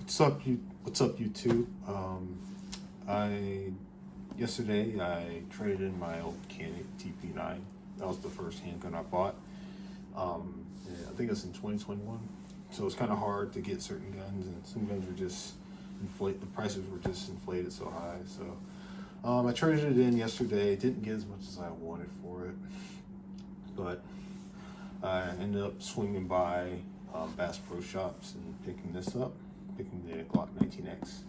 What's up, YouTube? Yesterday I traded in my old Canon TP9. That was the first handgun I bought. Yeah, I think it's in 2021. So it's kind of hard to get certain guns, and some guns were just inflated. The prices were just inflated so high. So I traded it in yesterday. Didn't get as much as I wanted for it, but I ended up swinging by Bass Pro Shops and picking this up, picking the Glock 19X.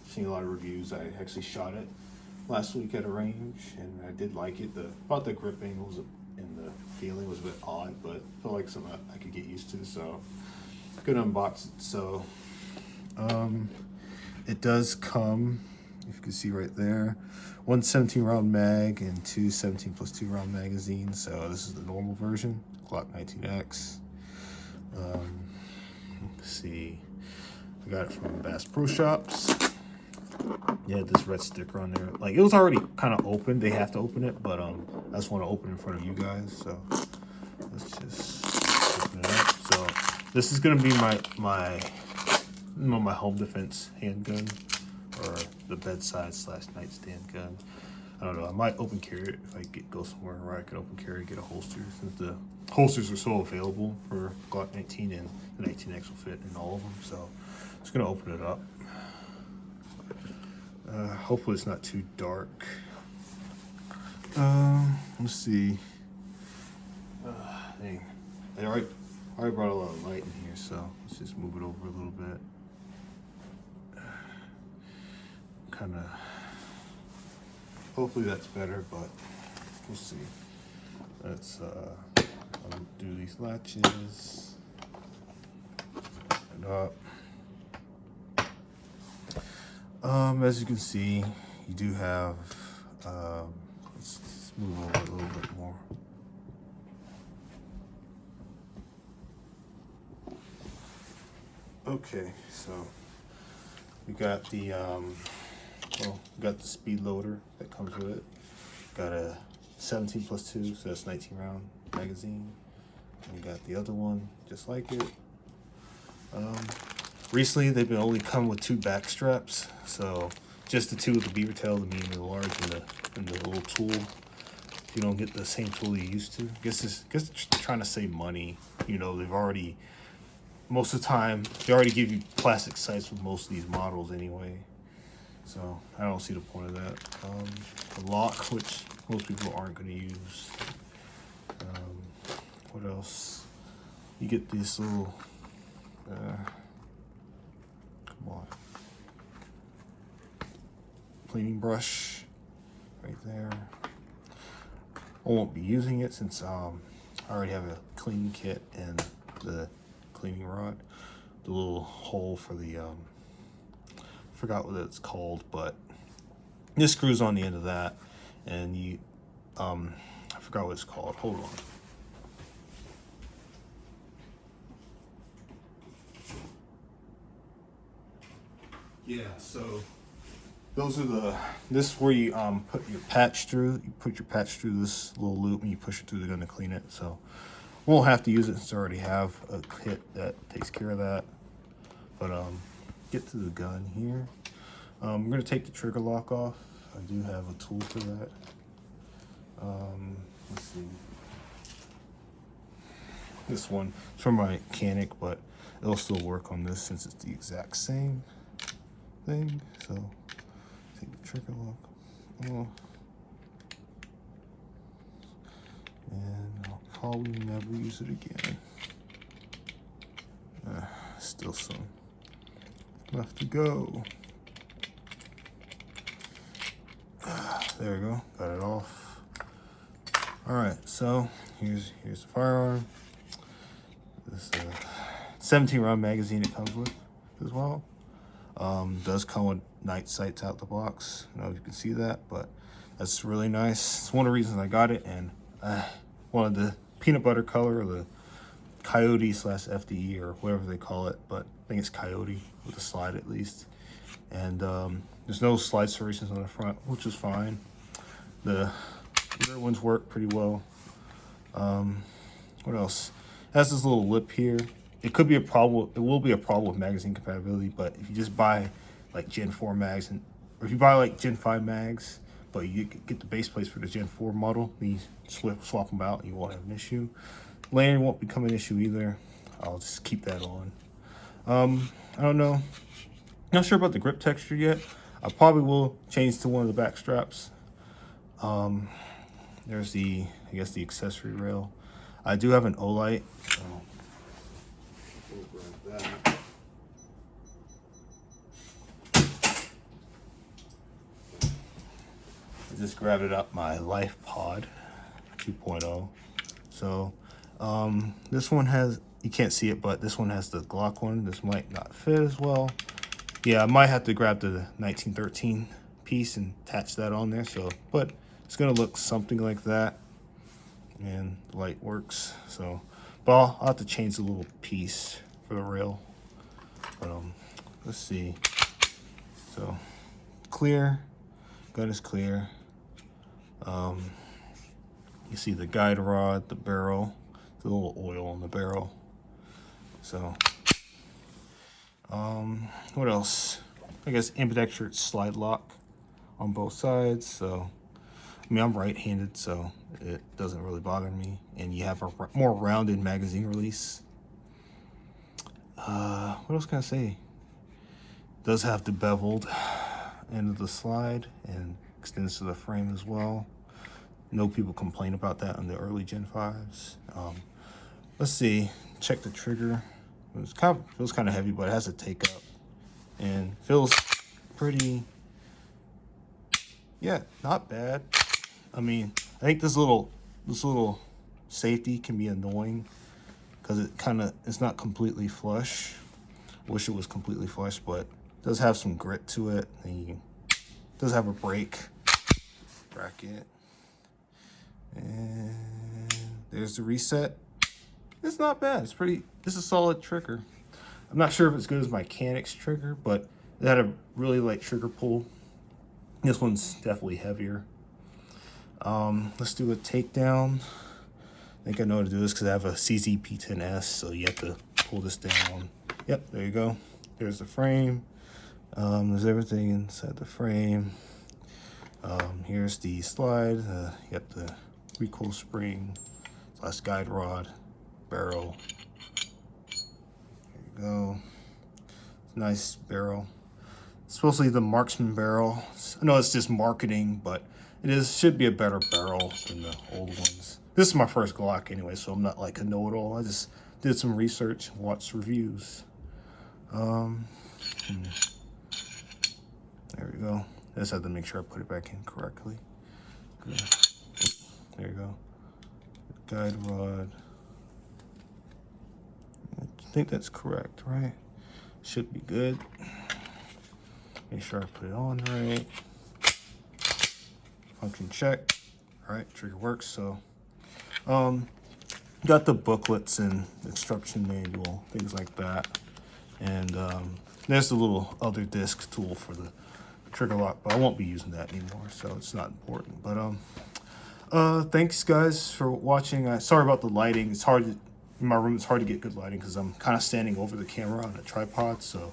Seen a lot of reviews. I actually shot it last week at a range, and I did like it. About the grip angles and the feeling was a bit odd, but felt like something I could get used to. So good unbox it. So it does come, if you can see right there, one 17 round mag and two 17+2 round magazines. So this is the normal version, Glock 19X. Let's see, I got it from Bass Pro Shops. Yeah, this red sticker on there. Like, it was already kind of open. They have to open it, but I just want to open it in front of you guys. So let's just open it up. So this is gonna be my home defense handgun, or the bedside / nightstand gun. I don't know. I might open carry it if I go somewhere where I can open carry, get a holster, since the holsters are so available for Glock 19, and the 19X will fit in all of them. So I'm just gonna open it up. Hopefully it's not too dark. Let's see. Dang. I already brought a lot of light in here, so let's just move it over a little bit. Kind of. Hopefully that's better, but we'll see. Let's undo these latches. And up. As you can see, you do have, let's move over a little bit more. Okay, so we got the, we got the speed loader that comes with it. Got a 17+2, so that's 19 round magazine. And we got the other one, just like it. Recently, they've been only come with 2 back straps, so just the 2 with the beaver tail, the medium and the large, and the little tool. You don't get the same tool you used to. I guess trying to save money. You know, most of the time, they already give you plastic sights with most of these models anyway. So I don't see the point of that. The lock, which most people aren't going to use. What else? You get this little. Come on. Cleaning brush right there. I won't be using it since I already have a cleaning kit and the cleaning rod. The little hole for the I forgot what it's called, but this screws on the end of that, and you I forgot what it's called. Hold on. Yeah, so those are this is where you put your patch through. You put your patch through this little loop and you push it through the gun to clean it. So won't have to use it since I already have a kit that takes care of that. But get to the gun here. I'm gonna take the trigger lock off. I do have a tool for that. Let's see. This one is from my mechanic, but it'll still work on this since it's the exact same thing. So take the trigger lock off, and I'll probably never use it again. Still some left to go. There we go, got it off. All right, so here's the firearm. This 17 round magazine it comes with as well. Does come with night sights out the box. I don't know if you can see that, but that's really nice. It's one of the reasons I got it, and I wanted the peanut butter color, or the coyote / FDE, or whatever they call it, but I think it's coyote with a slide at least. And there's no slide serrations on the front, which is fine. The rear ones work pretty well. What else? It has this little lip here it could be a problem. It will be a problem with magazine compatibility. But if you just buy like Gen 4 mags, or if you buy like Gen 5 mags, but you get the base plates for the Gen 4 model, then you swap them out, and you won't have an issue. Lanyard won't become an issue either. I'll just keep that on. I don't know. Not sure about the grip texture yet. I probably will change to one of the back straps. There's the, I guess, the accessory rail. I do have an Olight. So we'll grab that. I just grabbed it up my Life Pod 2.0. So this one has, you can't see it, but this one has the Glock one. This might not fit as well. Yeah, I might have to grab the 1913 piece and attach that on there. So, but it's gonna look something like that, and the light works. So, but I'll have to change the little piece for the rail. But let's see. So, clear. Gun is clear. You see the guide rod, the barrel, the little oil in the barrel. So, what else? I guess ambidextrous slide lock on both sides. So, I mean, I'm right-handed, so it doesn't really bother me. And you have a more rounded magazine release. What else can I say? It does have the beveled end of the slide and extends to the frame as well. No people complain about that on the early Gen 5s. Let's see, check the trigger. Feels kind of heavy, but it has a take up and feels pretty, yeah, not bad. I mean, I think this little safety can be annoying because it's not completely flush. Wish it was completely flush, but it does have some grit to it. And it does have a brake bracket. And there's the reset. It's not bad. It's a solid trigger. I'm not sure if it's good as my Canik's trigger, but it had a really light trigger pull. This one's definitely heavier. Let's do a takedown. I think I know how to do this because I have a CZP10S, so you have to pull this down. Yep, there you go. There's the frame. There's everything inside the frame. Here's the slide. You got the recoil spring, / guide rod, barrel. There you go. Nice barrel. It's supposedly the Marksman barrel. I know it's just marketing, but should be a better barrel than the old ones. This is my first Glock anyway, so I'm not like a know-it-all. I just did some research, watched reviews. There we go. I just have to make sure I put it back in correctly. Good. There you go. Guide rod. I think that's correct, right? Should be good. Make sure I put it on right. Function check. All right, trigger works. So, got the booklets and instruction manual, things like that. And there's the little other disc tool for the trigger lock, but I won't be using that anymore, so it's not important. But thanks guys for watching. Sorry about the lighting. It's hard in my room. It's hard to get good lighting because I'm kind of standing over the camera on a tripod. So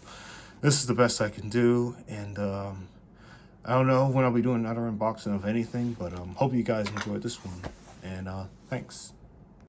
this is the best I can do. And I don't know when I'll be doing another unboxing of anything, but hope you guys enjoyed this one. And thanks.